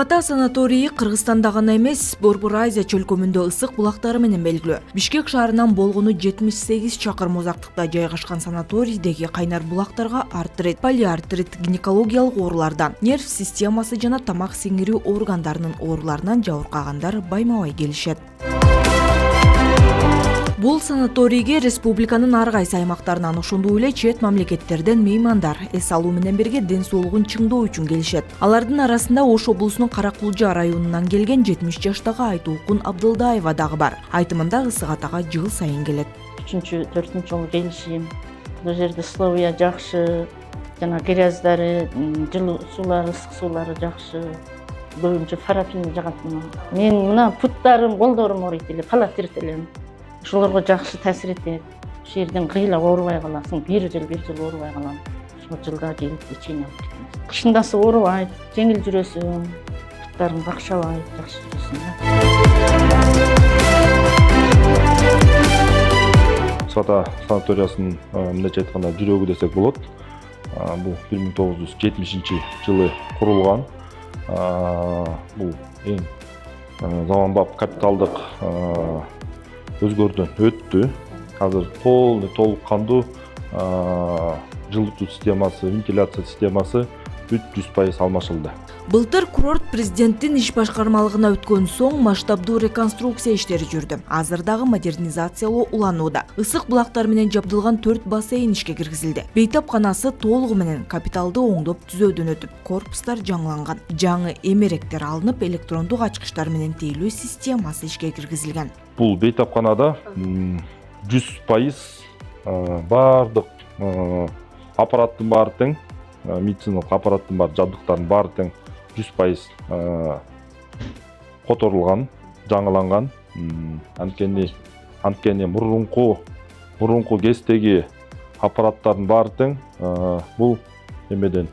Ысык-Ата санаторийи Кыргызстанда гана эмес, Борбор Азия чөлкөмүндө ысык булактары менен белгилүү. Бишкек шаарынан болгону 78 чакырым узактыкта жайгашкан санаторийдеги кайнар булактарга артрит, полиартрит, гинекологиялык оорулардан, нерв системасы жана тамак сиңирүү органдарынын ооруларынан жабыркагандар байма-бай келишет. Бул санаторийге республиканын ар кайсы аймактарынан, ошондой эле чет мамлекеттерден меймандар эс алуу менен бирге ден соолугун чыңдоо үчүн келишет. Алардын арасында Ош облусунун Каракулжа районунан келген 70 жаштагы Айтолкун Абдылдаева дагы бар. Айтымында Ысык-Атага жыл сайын келет. 3-4 жолу келишим. Бул жерде условия жакшы, жана гряздары, жылуу суулары, ысык суулары жакшы. Көбүнчө парафин жагат мына. Мен мына путтарым, колдорум ооруйт эле, палатирт элем. Ошолорго жакшы таасир этет. Ошол жерден кыйла оорубай каласың, бир жыл оорубай калам. Ошол жылда келип лечение алып кетебиз. Кышындасы оорубайт, жеңил жүрөсүң, буттарың какшабайт, жакшы жүрөсүң. Ысык-Ата санаториясынын мындайча айтканда жүрөгү десек болот. Бул 1970 жылы курулган. Бул эң заманбап капиталдык өзгөрүүдөн өттү. Азыр толук кандуу жылытуу системасы, вентиляция системасы 100% алмашылды. Былтыр курорт президенттин иш башкармалыгына өткөн соң масштабдуу реконструкция иштери жүрдү. Азыр дагы модернизациялоо уланууда. Ысык булактар менен жабдылган 4 бассейн ишке киргизилди. Бейтапканасы толугу менен капиталды оңдоп түзөөдөн өтүп, корпустар жаңыланган. Жаңы эмеректер алынып, электрондук ачкычтар менен тейлөө системасы ишке киргизилген. Бул бейтапканада 100% бардык аппараттын баары тең, медициналык аппараттын баары, жабдыктардын баары тең 100% которулган, жаңыланган. Анткени мурунку кездеги аппараттардын баары тең бул эмеден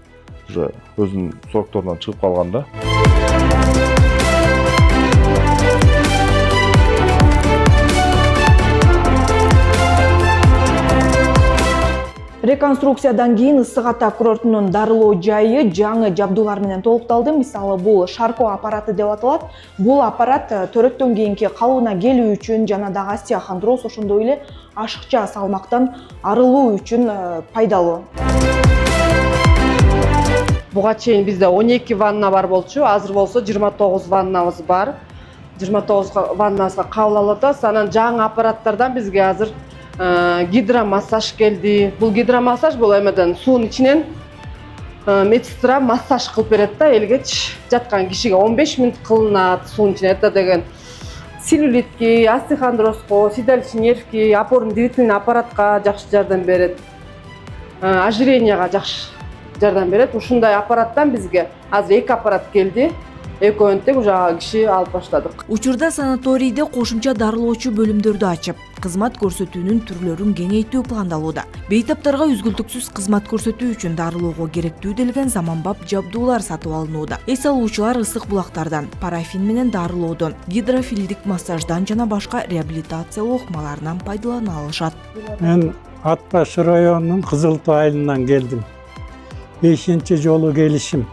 уже өзүнүн срокторунан чыгып калганда. Реконструкциядан кийин Ысык-Ата курортунун дарылоо жайы жаңы жабдуулар менен толукталды. Мисалы, бул Шарко аппараты деп аталат. Бул аппарат төрөттөн кийинки калыбына келүү үчүн жана дагы остеохондроз, ошондой эле ашыкча салмактан арылуу үчүн пайдалуу. Буга чейин бизде 12 ванна бар болчу, азыр болсо 29 ваннабыз бар. 29 ваннасына кабыл алып атабыз. Анан жаңы аппараттардан бизге азыр гидромассаж келди. Бул гидромассаж бул эмеден суунун ичинен медсестра массаж кылып берет да, элге жаткан кишиге 15 минут кылынат суунун ичинен. Это деген целлюлитке, остеохондрозго, седалищный нервке, опорно-двигательный аппаратка жакшы жардам берет. Ожиренияга жакшы жардам берет. Ушундай аппараттан бизге азыр 2 аппарат келди. Экөөнү тең уже киши алып баштадык. Учурда санаторийде кошумча дарылоочу бөлүмдөрдү ачып, кызмат көрсөтүүнүн түрлөрүн кеңейтүү пландалууда. Бейтаптарга үзгүлтүксүз кызмат көрсөтүү үчүн дарылоого керектүү делген заманбап жабдуулар сатып алынууда. Эс алуучулар ысык булактардан, парафин менен дарылоодон, гидрофилдик массаждан жана башка реабилитациялоо ыкмаларынан пайдалана алышат. Мен Ат Баш районунун Кызылтуу айылынан келдим. 5-жолу келишим.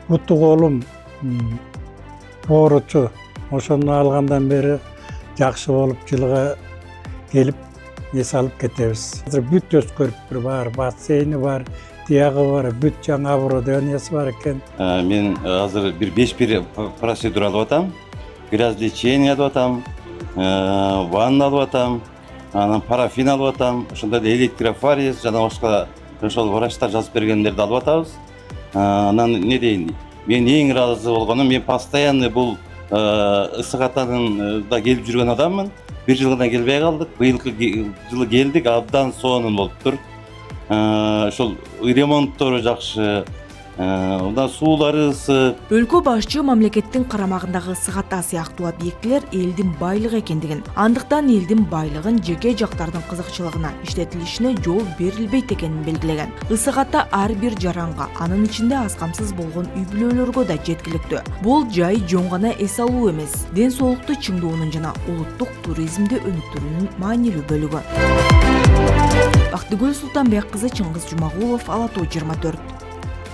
Буту колум ооручу. Ошону алгандан бери жакшы болуп, жылга келип эс алып кетебиз. Азыр бүт өскөрүптүр бар, бассейни бар, тиягы бар, бүт жаңы оборудованиясы бар экен. Мен азыр бир 5 процедура алып атам. Грязлечение алып атам, ванна алып атам, анан парафин алып атам, ошондой эле электрофорез жана башка ошол врачтар жазып бергендерди алып атабыз. Анан эмне дейин? Мен эң ыраазы болгонум, мен постоянно бул Ысык-Атанын да келип жүргөн адаммын. Бир жыл гана келбей калдык. Быйылкы жылы келдик, абдан сонун болуптур. Ошол ремонттору жакшы, мына суулары ысык. Өлкө башчы мамлекеттин карамагындагы Ысык-Ата сыяктуу объектилер элдин байлыгы экендигин, андыктан элдин байлыгын жеке жактардын кызыкчылыгына иштетилишине жол берилбейт экенин белгилеген. Ысык-Ата ар бир жаранга, анын ичинде аз камсыз болгон үй бүлөлөргө да жеткиликтүү. Бул жай жөн гана эс алуу эмес, ден соолукту чыңдоонун жана улуттук туризмди өнүктүрүүнүн маанилүү бөлүгү. Бактыгүл Султанбек кызы, Чыңгыз Жумагулов, Ала Тоо 24.